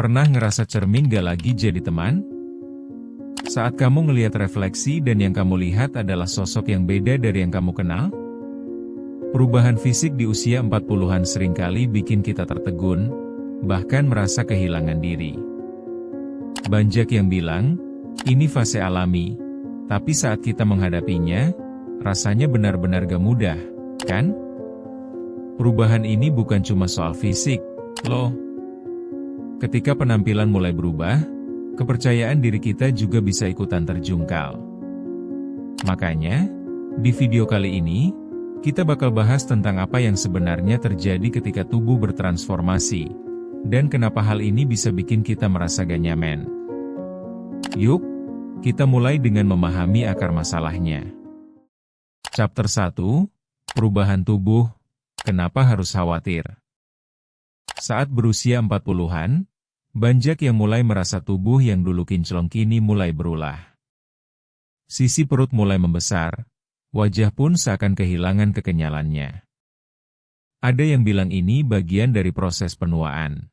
Pernah ngerasa cermin gak lagi jadi teman? Saat kamu ngelihat refleksi dan yang kamu lihat adalah sosok yang beda dari yang kamu kenal? Perubahan fisik di usia 40-an seringkali bikin kita tertegun, bahkan merasa kehilangan diri. Banyak yang bilang, ini fase alami, tapi saat kita menghadapinya, rasanya benar-benar gak mudah, kan? Perubahan ini bukan cuma soal fisik, loh. Ketika penampilan mulai berubah, kepercayaan diri kita juga bisa ikutan terjungkal. Makanya, di video kali ini, kita bakal bahas tentang apa yang sebenarnya terjadi ketika tubuh bertransformasi, dan kenapa hal ini bisa bikin kita merasa gak nyaman. Yuk, kita mulai dengan memahami akar masalahnya. Chapter 1, Perubahan Tubuh, Kenapa Harus Khawatir? Saat berusia 40-an, banyak yang mulai merasa tubuh yang dulu kinclong kini mulai berulah. Sisi perut mulai membesar, wajah pun seakan kehilangan kekenyalannya. Ada yang bilang ini bagian dari proses penuaan.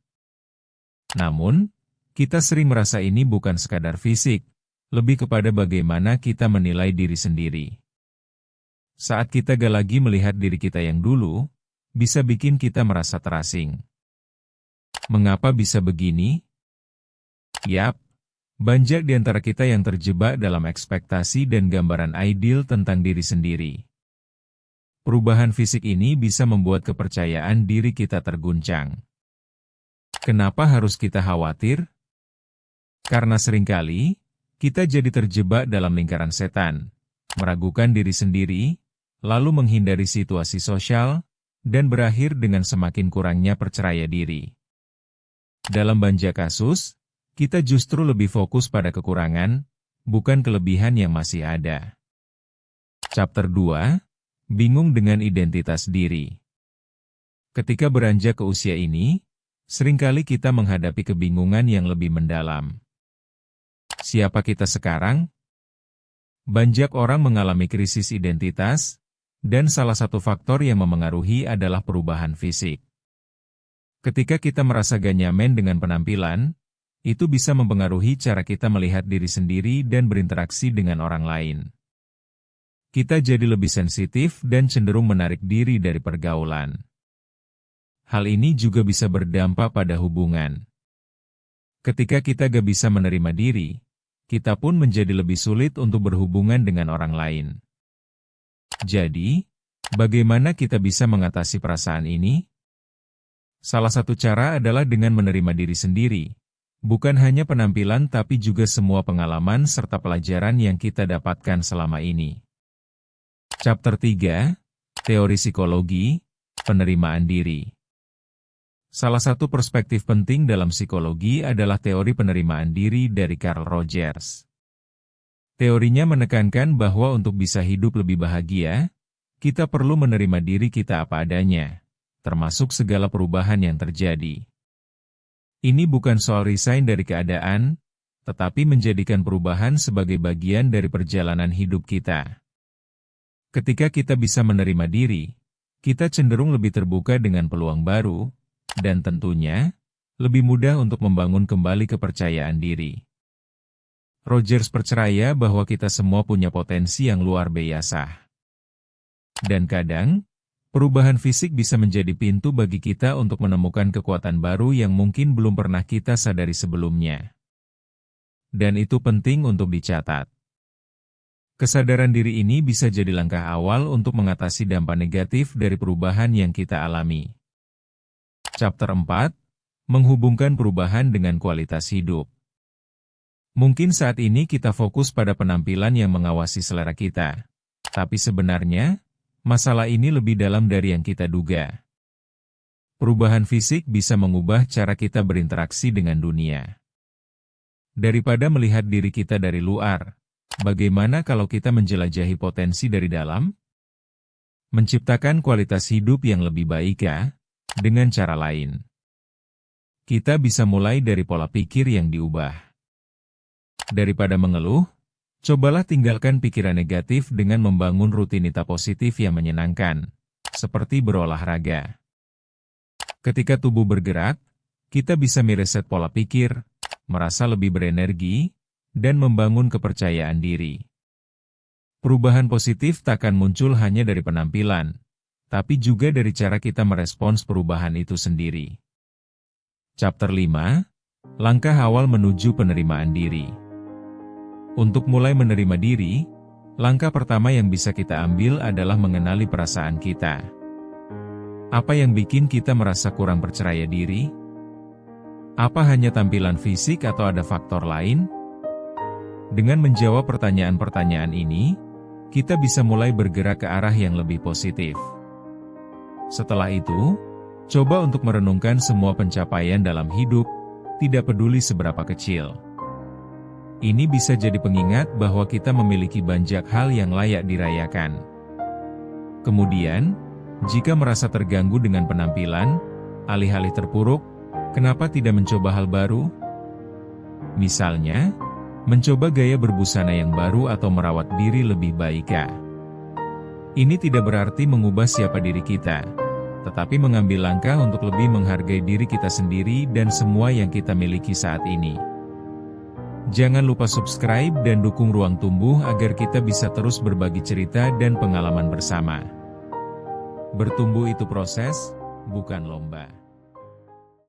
Namun, kita sering merasa ini bukan sekadar fisik, lebih kepada bagaimana kita menilai diri sendiri. Saat kita gak lagi melihat diri kita yang dulu, bisa bikin kita merasa terasing. Mengapa bisa begini? Yap, banyak di antara kita yang terjebak dalam ekspektasi dan gambaran ideal tentang diri sendiri. Perubahan fisik ini bisa membuat kepercayaan diri kita terguncang. Kenapa harus kita khawatir? Karena seringkali, kita jadi terjebak dalam lingkaran setan, meragukan diri sendiri, lalu menghindari situasi sosial, dan berakhir dengan semakin kurangnya percaya diri. Dalam banyak kasus, kita justru lebih fokus pada kekurangan, bukan kelebihan yang masih ada. Chapter 2, Bingung dengan Identitas Diri. Ketika beranjak ke usia ini, seringkali kita menghadapi kebingungan yang lebih mendalam. Siapa kita sekarang? Banyak orang mengalami krisis identitas, dan salah satu faktor yang memengaruhi adalah perubahan fisik. Ketika kita merasa gak nyaman dengan penampilan, itu bisa mempengaruhi cara kita melihat diri sendiri dan berinteraksi dengan orang lain. Kita jadi lebih sensitif dan cenderung menarik diri dari pergaulan. Hal ini juga bisa berdampak pada hubungan. Ketika kita gak bisa menerima diri, kita pun menjadi lebih sulit untuk berhubungan dengan orang lain. Jadi, bagaimana kita bisa mengatasi perasaan ini? Salah satu cara adalah dengan menerima diri sendiri, bukan hanya penampilan tapi juga semua pengalaman serta pelajaran yang kita dapatkan selama ini. Chapter 3, Teori Psikologi, Penerimaan Diri. Salah satu perspektif penting dalam psikologi adalah teori penerimaan diri dari Carl Rogers. Teorinya menekankan bahwa untuk bisa hidup lebih bahagia, kita perlu menerima diri kita apa adanya, termasuk segala perubahan yang terjadi. Ini bukan soal resign dari keadaan, tetapi menjadikan perubahan sebagai bagian dari perjalanan hidup kita. Ketika kita bisa menerima diri, kita cenderung lebih terbuka dengan peluang baru, dan tentunya, lebih mudah untuk membangun kembali kepercayaan diri. Rogers percaya bahwa kita semua punya potensi yang luar biasa. Dan kadang, perubahan fisik bisa menjadi pintu bagi kita untuk menemukan kekuatan baru yang mungkin belum pernah kita sadari sebelumnya. Dan itu penting untuk dicatat. Kesadaran diri ini bisa jadi langkah awal untuk mengatasi dampak negatif dari perubahan yang kita alami. Chapter 4, Menghubungkan perubahan dengan kualitas hidup. Mungkin saat ini kita fokus pada penampilan yang mengawasi selera kita. Tapi sebenarnya, masalah ini lebih dalam dari yang kita duga. Perubahan fisik bisa mengubah cara kita berinteraksi dengan dunia. Daripada melihat diri kita dari luar, bagaimana kalau kita menjelajahi potensi dari dalam? Menciptakan kualitas hidup yang lebih baik ya, dengan cara lain. Kita bisa mulai dari pola pikir yang diubah. Daripada mengeluh, cobalah tinggalkan pikiran negatif dengan membangun rutinitas positif yang menyenangkan, seperti berolahraga. Ketika tubuh bergerak, kita bisa mereset pola pikir, merasa lebih berenergi, dan membangun kepercayaan diri. Perubahan positif takkan muncul hanya dari penampilan, tapi juga dari cara kita merespons perubahan itu sendiri. Chapter 5, Langkah Awal Menuju Penerimaan Diri. Untuk mulai menerima diri, langkah pertama yang bisa kita ambil adalah mengenali perasaan kita. Apa yang bikin kita merasa kurang percaya diri? Apa hanya tampilan fisik atau ada faktor lain? Dengan menjawab pertanyaan-pertanyaan ini, kita bisa mulai bergerak ke arah yang lebih positif. Setelah itu, coba untuk merenungkan semua pencapaian dalam hidup, tidak peduli seberapa kecil. Ini bisa jadi pengingat bahwa kita memiliki banyak hal yang layak dirayakan. Kemudian, jika merasa terganggu dengan penampilan, alih-alih terpuruk, kenapa tidak mencoba hal baru? Misalnya, mencoba gaya berbusana yang baru atau merawat diri lebih baik. Ini tidak berarti mengubah siapa diri kita, tetapi mengambil langkah untuk lebih menghargai diri kita sendiri dan semua yang kita miliki saat ini. Jangan lupa subscribe dan dukung Ruang Tumbuh agar kita bisa terus berbagi cerita dan pengalaman bersama. Bertumbuh itu proses, bukan lomba.